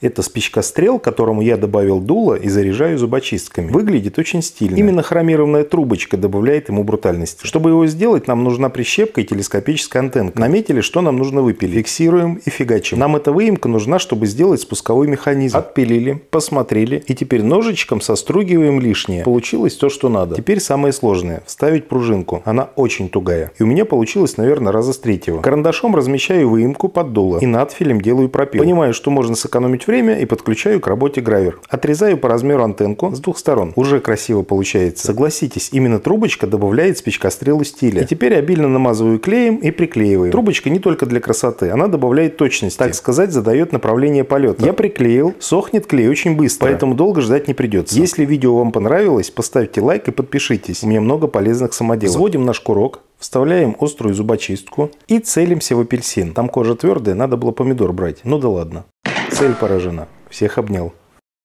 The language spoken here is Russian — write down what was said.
Это спичкострел, к которому я добавил дуло и заряжаю зубочистками. Выглядит очень стильно. Именно хромированная трубочка добавляет ему брутальности. Чтобы его сделать, нам нужна прищепка и телескопическая антенка. Наметили, что нам нужно выпилить. Фиксируем и фигачим. Нам эта выемка нужна, чтобы сделать спусковой механизм. Отпилили, посмотрели и теперь ножичком состругиваем лишнее. Получилось то, что надо. Теперь самое сложное. Вставить пружинку. Она очень тугая. И у меня получилось, наверное, раза с третьего. Карандашом размещаю выемку под дуло и надфилем делаю пропил. Понимаю, что можно сэкономить время и подключаю к работе гравер. Отрезаю по размеру антенку с двух сторон. Уже красиво получается. Согласитесь, именно трубочка добавляет спичкострелу стиля. И теперь обильно намазываю клеем и приклеиваю. Трубочка не только для красоты, она добавляет точности. Так сказать, задает направление полета. Я приклеил, сохнет клей очень быстро, поэтому долго ждать не придется. Если видео вам понравилось, поставьте лайк и подпишитесь. У меня много полезных самоделов. Взводим наш курок. Вставляем острую зубочистку и целимся в апельсин. Там кожа твердая, надо было помидор брать. Ну да ладно. Цель поражена. Всех обнял.